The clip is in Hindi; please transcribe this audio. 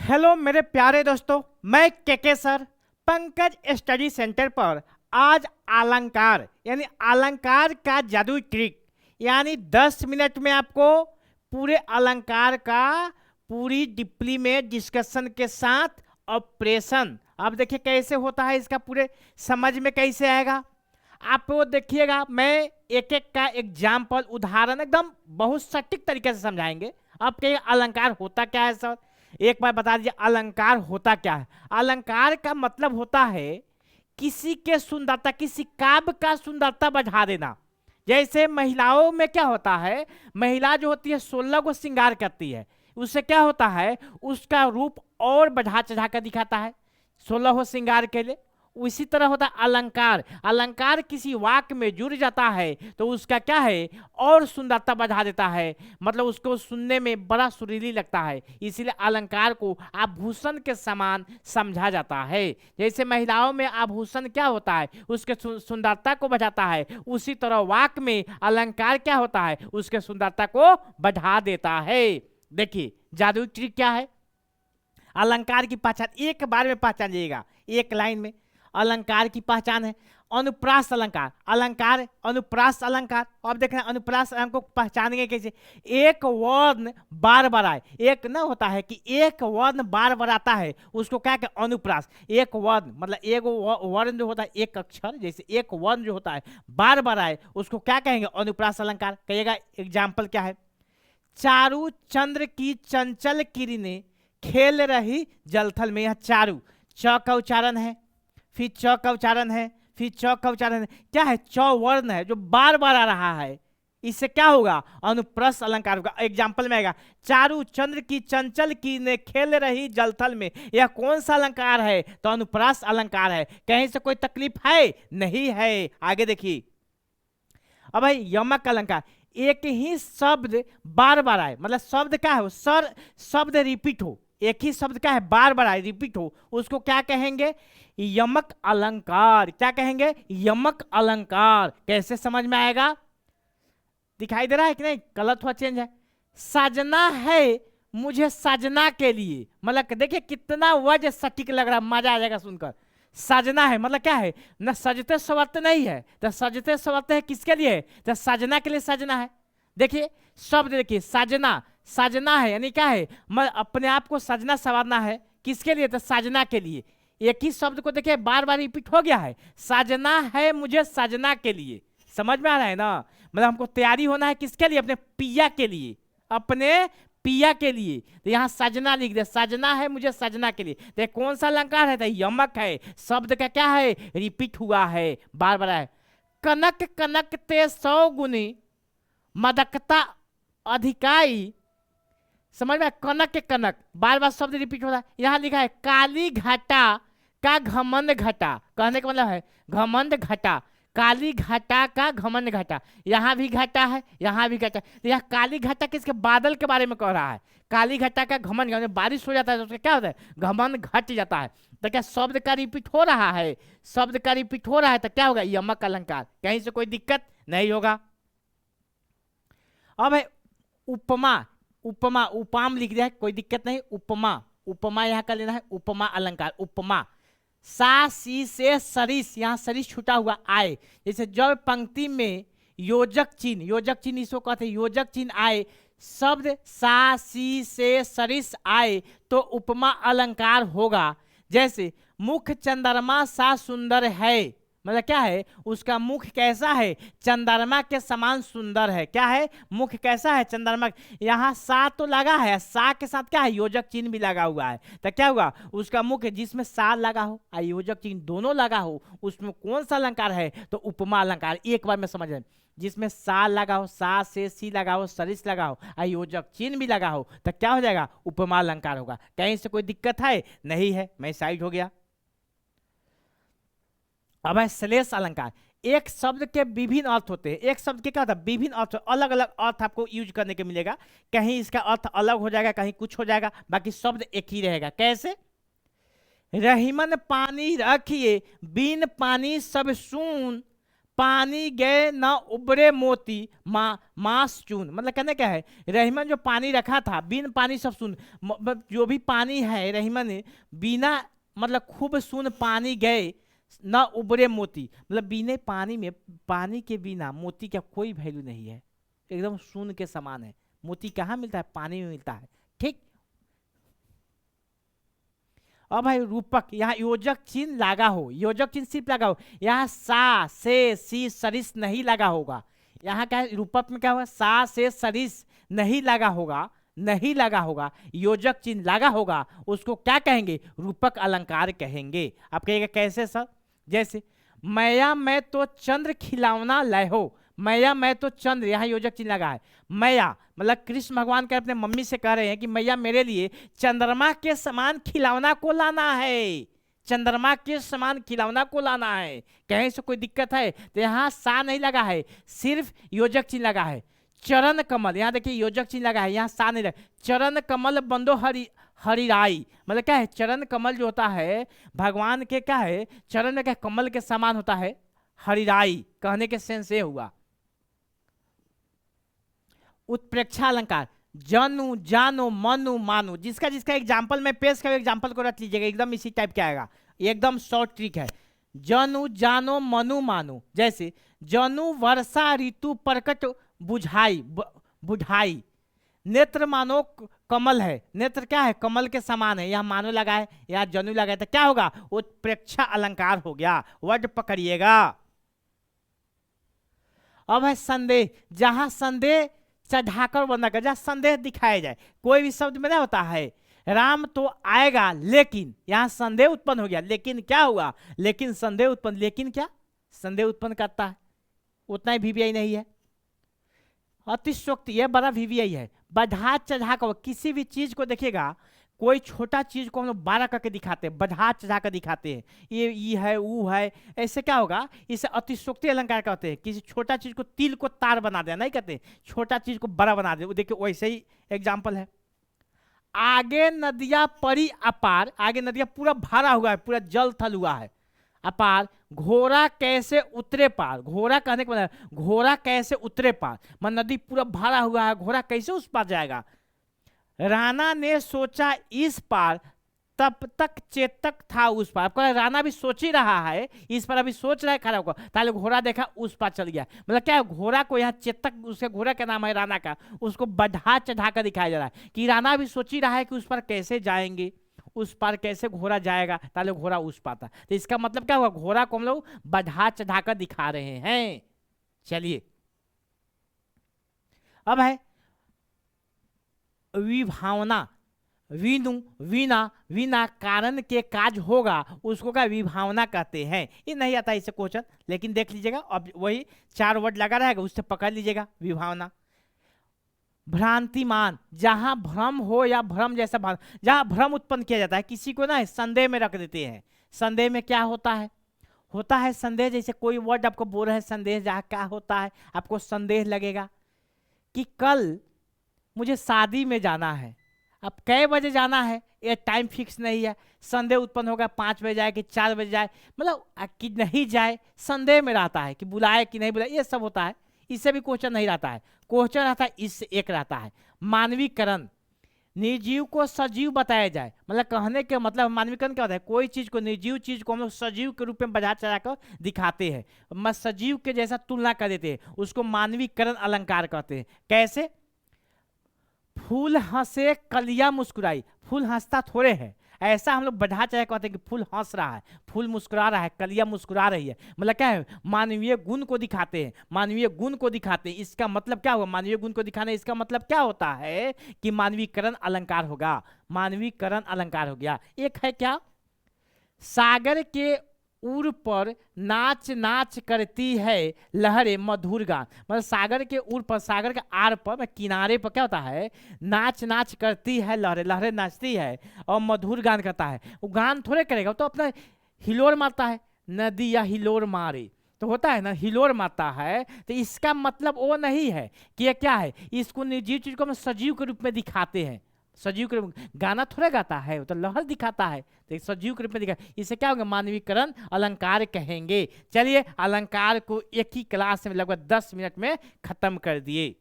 हेलो मेरे प्यारे दोस्तों, मैं के सर पंकज स्टडी सेंटर पर आज अलंकार यानी अलंकार का जादुई ट्रिक यानी 10 मिनट में आपको पूरे अलंकार का पूरी डिप्ली में डिस्कशन के साथ ऑपरेशन अब देखिए कैसे होता है, इसका पूरे समझ में कैसे आएगा आप वो देखिएगा। मैं एक एक का एग्जाम्पल उदाहरण एकदम बहुत सटीक तरीके से समझाएंगे। अब कहिए अलंकार होता क्या है सर, एक बार बता दीजिए अलंकार होता क्या है। अलंकार का मतलब होता है किसी के सुंदरता, किसी काव्य का सुंदरता बढ़ा देना। जैसे महिलाओं में क्या होता है, महिला जो होती है 16 को श्रृंगार करती है, उससे क्या होता है उसका रूप और बढ़ा चढ़ा कर दिखाता है 16 हो श्रृंगार के लिए। उसी तरह होता है अलंकार, अलंकार किसी वाक्य में जुड़ जाता है तो उसका क्या है और सुंदरता बढ़ा देता है, मतलब उसको सुनने में बड़ा सुरीली लगता है। इसीलिए अलंकार को आभूषण के समान समझा जाता है। जैसे महिलाओं में आभूषण क्या होता है उसके सुंदरता को बढ़ाता है, उसी तरह वाक्य में अलंकार क्या होता है उसके सुंदरता को बढ़ा देता है। देखिए जादुई ट्रिक क्या है, अलंकार की पहचान एक बार में पहचानिएगा, एक लाइन में। अलंकार की पहचान है अनुप्रास अलंकार, अलंकार अनुप्रास अलंकार। अब देख रहे हैं अनुप्रास अलंकार को पहचानेंगे कैसे, एक वर्ण बार बार आए, एक न होता है कि एक वर्ण बार बार आता है उसको क्या कहते अनुप्रास। एक वर्ण मतलब एक वर्ण जो होता है एक अक्षर, जैसे एक वर्ण जो होता है बार बार आए उसको क्या कहेंगे अनुप्रास अलंकार। कहिएगा एग्जाम्पल क्या है, चारू चंद्र की चंचल किरणें खेल रही जलथल में। यह चारू च का उच्चारण है, फिर च का उच्चारण है, फिर च का उच्चारण है, क्या है चौवर्ण है जो बार बार आ रहा है, इससे क्या होगा अनुप्रास अलंकार होगा। एग्जाम्पल में आएगा चारू चंद्र की चंचल किरणें खेल रही जलथल में, यह कौन सा अलंकार है तो अनुप्रास अलंकार है। कहीं से कोई तकलीफ है नहीं है। आगे देखिए अब भाई यमक अलंकार, एक ही शब्द बार बार आए, मतलब शब्द क्या है सर शब्द रिपीट हो, एक ही शब्द क्या है बार बार आए रिपीट हो, उसको क्या कहेंगे यमक अलंकार। क्या कहेंगे यमक अलंकार। कैसे समझ में आएगा, दिखाई दे रहा है कि नहीं, गलत हुआ चेंज है। साजना है मुझे साजना के लिए, मतलब देखिए कितना वजह सटीक लग रहा है, मजा आ जाएगा सुनकर। सजना है मतलब क्या है न सजते सवरते नहीं है, तो सजते सवरते है किसके लिए, तो सजना के लिए सजना है। देखिए शब्द देखिए साजना, साजना है यानी क्या है अपने आप को सजना संवारना है, किसके लिए तो साजना के लिए। एक ही शब्द को देखिए बार बार रिपीट हो गया है, साजना है मुझे सजना के लिए। समझ में आ रहा है ना, मतलब हमको तैयारी होना है किसके लिए अपने पिया के लिए, अपने पिया के लिए। तो यहाँ सजना लिख दे, सजना है मुझे सजना के लिए। तो कौन सा अलंकार है तो यमक है, शब्द का क्या है रिपीट हुआ है बार बार है। कनक कनक ते 100 गुनी मदकता अधिकाई, समझ में कनक के कनक बार बार शब्द रिपीट हो रहा है। यहाँ लिखा है काली घटा का घमंड घटा, कहने का मतलब है घमंड घटा, काली घटा का घमंड घटा। यहाँ भी घटा है यहाँ भी घटा, तो यहाँ काली घटा किसके बादल के बारे में कह रहा है, काली घटा का घमंड, बारिश हो जाता है तो उसका क्या होता है घमंड घट जाता है। तो क्या शब्द का रिपीट हो रहा है, शब्द का रिपीट हो रहा है तो क्या होगा यमक अलंकार, कहीं से कोई दिक्कत नहीं होगा। अब है उपमा, उपमा उपाम लिख दिया है कोई दिक्कत नहीं, उपमा उपमा यहाँ का लेना है उपमा अलंकार। उपमा सा सी से सरिस, यहाँ सरिस छूटा हुआ आए, जैसे जब पंक्ति में योजक चिन्ह, योजक चिन्ह इसको कहते हैं योजक चिन्ह आए, शब्द सा सी से सरिस आए तो उपमा अलंकार होगा। जैसे मुख चंद्रमा सा सुंदर है, मतलब क्या है उसका मुख कैसा है चंद्रमा के समान सुंदर है, क्या है मुख कैसा है चंद्रमा। यहाँ सा तो लगा है, सा के साथ क्या है योजक चिन्ह भी लगा हुआ है, तो क्या हुआ उसका मुख जिसमें सा लगा हो और योजक चिन्ह दोनों लगा हो उसमें कौन सा अलंकार है तो उपमा अलंकार। एक बार में समझ रहे जिसमें सा लगा हो, सा से सी लगा हो, सरिस लगा हो और योजक चिन्ह भी लगा हो तो क्या हो जाएगा उपमा अलंकार होगा। कहीं से कोई दिक्कत है नहीं है, मैं साइड हो गया। अब है श्लेष अलंकार, एक शब्द के विभिन्न अर्थ होते हैं, एक शब्द के क्या होता है विभिन्न अर्थ, अलग अलग अर्थ आपको यूज करने के मिलेगा, कहीं इसका अर्थ अलग हो जाएगा कहीं कुछ हो जाएगा, बाकी शब्द एक ही रहेगा। कैसे रहीमन पानी रखिए बिन पानी सब सून पानी गए न उबरे मोती मास चून, मतलब कहने क्या है, रहीमन जो पानी रखा था बिन पानी सब सुन, जो भी पानी है रहीमन ने बिना, मतलब खूब सुन पानी गए न उबरे मोती, मतलब बिना पानी में, पानी के बिना मोती का कोई वैल्यू नहीं है, एकदम शून्य के समान है। मोती कहाँ मिलता है? पानी में मिलता है। ठीक। अब भाई रूपक, यहाँ योजक चिन्ह लगा हो, योजक चिन्ह सिर्फ लगा हो, यहाँ सा से सी सरिस नहीं लगा होगा। यहाँ क्या है, रूपक में क्या होगा, सा से सरिस नहीं लगा होगा, नहीं लगा होगा, योजक चिन्ह लगा होगा, उसको क्या कहेंगे? रूपक अलंकार कहेंगे। आप कहिएगा कैसे सर? जैसे मैया मैं तो चंद्र खिलौना लय हो, मैया मैं तो चंद्र, यहाँ योजक चिन्ह लगा है। मैया मतलब कृष्ण भगवान का अपने मम्मी से कह रहे हैं कि मैया मेरे लिए चंद्रमा के समान खिलौना को लाना है, चंद्रमा के समान खिलौना को लाना है। कहीं से कोई दिक्कत है तो यहाँ सा नहीं लगा है, सिर्फ योजक चिन्ह लगा है। चरण कमल, यहाँ देखिए योजक चिन्ह लगा है, यहाँ सा नहीं लगा। चरण कमल बंदो हरिराई, मतलब क्या है, चरण कमल जो होता है भगवान के, क्या है चरण में, क्या कमल के समान होता है, हरिराई कहने के सेंस ये हुआ। उत्प्रेक्षा अलंकार, जनु जानो मनु मानु, जिसका जिसका एग्जाम्पल मैं पेश कर, एग्जाम्पल को रख लीजिएगा, एकदम इसी टाइप के आएगा, एकदम शॉर्ट ट्रिक है। जनु जानो मनु मानु, जैसे जनु वर्षा ऋतु प्रकट बुझाई बुझाई, नेत्र मानो कमल है, नेत्र क्या है, कमल के समान है, यहाँ मानो लगा है, यहाँ जनु लगा है, तो क्या होगा? उत्प्रेक्षा अलंकार हो गया। वर्ड पकड़िएगा। अब है संदेह, जहां संदेह चढ़ाकर वर्णन कर, जहां संदेह दिखाया जाए, कोई भी शब्द में नहीं होता है राम तो आएगा लेकिन, यहां संदेह उत्पन्न हो गया, लेकिन क्या हुआ? लेकिन संदेह उत्पन्न, लेकिन क्या संदेह उत्पन्न करता है? उतना ही वीवीआई नहीं है। अतिशयोक्ति, यह बड़ा वीवीआई है। बढ़ा चढ़ा कर, किसी भी चीज को देखिएगा, कोई छोटा चीज को हम लोग 12 करके दिखाते हैं, बढ़ा चढ़ा कर दिखाते हैं, ये है वो है, ऐसे क्या होगा? इसे अतिशयोक्ति अलंकार कहते हैं। किसी छोटा चीज को तिल को तार बना देना, नहीं कहते, छोटा चीज को बड़ा बना दे। देखिए वैसे ही एग्जाम्पल है। आगे नदियां परी अपार, आगे नदियां पूरा भरा हुआ है, पूरा जल थल हुआ है, अपार घोड़ा कैसे उतरे पार, घोड़ा कहने के मतलब घोड़ा कैसे उतरे पार, मतलब नदी पूरा भरा हुआ है, घोड़ा कैसे उस पार जाएगा? राणा ने सोचा इस पार, तब तक चेतक था उस पार। आपको राणा भी सोच ही रहा है, इस पर अभी सोच रहा है खड़ा होकर, ताले घोड़ा देखा उस पार चल गया। मतलब क्या है, घोड़ा को यहाँ चेतक, उसके घोड़ा का नाम है राणा का, उसको बढ़ा चढ़ा कर दिखाया जा रहा है कि राणा भी सोच ही रहा है कि उस पर कैसे जाएंगे, उस पार कैसे घोड़ा जाएगा, ताले घोड़ा उस पार था। तो इसका मतलब क्या हुआ? घोड़ा को हम लोग बढ़ा चढ़ा कर दिखा रहे हैं। चलिए अब है विभावना, वीनु वीना वीना कारण के काज होगा, उसको क्या विभावना कहते हैं। ये नहीं आता इसे क्वेश्चन, लेकिन देख लीजिएगा, अब वही 4 वर्ड लगा रहेगा, उससे पकड़ लीजिएगा विभावना। भ्रांतिमान, जहां भ्रम हो या भ्रम जैसा भान, जहां भ्रम उत्पन्न किया जाता है, किसी को ना संदेह में रख देते हैं। संदेह में क्या होता है? होता है संदेह, जैसे कोई वर्ड आपको बोल रहे हैं संदेह, जहां क्या होता है, आपको संदेह लगेगा कि कल मुझे शादी में जाना है, अब कै बजे जाना है ये टाइम फिक्स नहीं है, संदेह उत्पन्न होगा 5 बजे जाए कि 4 बजे जाए, मतलब कि नहीं जाए, संदेह में रहता है कि बुलाए कि नहीं बुलाए, ये सब होता है। इससे भी क्वेश्चन नहीं रहता है, क्वेश्चन रहता है इससे एक रहता है मानवीकरण, निर्जीव को सजीव बताया जाए, मतलब कहने के मतलब मानवीकरण क्या होता है? कोई चीज को, निर्जीव चीज को हम लोग सजीव के रूप में बढ़ा चढ़ा कर दिखाते हैं, मैं सजीव के जैसा तुलना कर देते हैं, उसको मानवीकरण अलंकार कहते हैं। कैसे? फूल हंसे कलियां मुस्कुराई, फूल हंसता थोड़े है, ऐसा हम लोग बढ़ा चढ़ा कहते हैं कि फूल हंस रहा है, फूल मुस्कुरा रहा है, कलियां मुस्कुरा रही है, मतलब क्या है? मानवीय गुण को दिखाते हैं, मानवीय गुण को दिखाते हैं। इसका मतलब क्या हुआ? मानवीय गुण को दिखाने, इसका मतलब क्या होता है कि मानवीकरण अलंकार होगा, मानवीकरण अलंकार हो गया। एक है क्या? सागर के उर पर नाच नाच करती है लहरें मधुर गान, मतलब सागर के उर पर, सागर के आर पर, किनारे पर क्या होता है? नाच नाच करती है लहरें, लहरें नाचती है और मधुर गान करता है। वो गान थोड़े करेगा, तो अपना हिलोर मारता है, नदी या हिलोर मारे तो होता है ना, हिलोर मारता है। तो इसका मतलब वो नहीं है कि ये क्या है, इसको निर्जीव चीज को हम सजीव के रूप में दिखाते हैं, सजीव के रूप में गाना थोड़ा गाता है, वो तो लहर दिखाता है, तो एक सजीव के रूप में दिखा, इसे क्या होगा, मानवीकरण अलंकार कहेंगे। चलिए अलंकार को एक ही क्लास में लगभग 10 मिनट में खत्म कर दिए।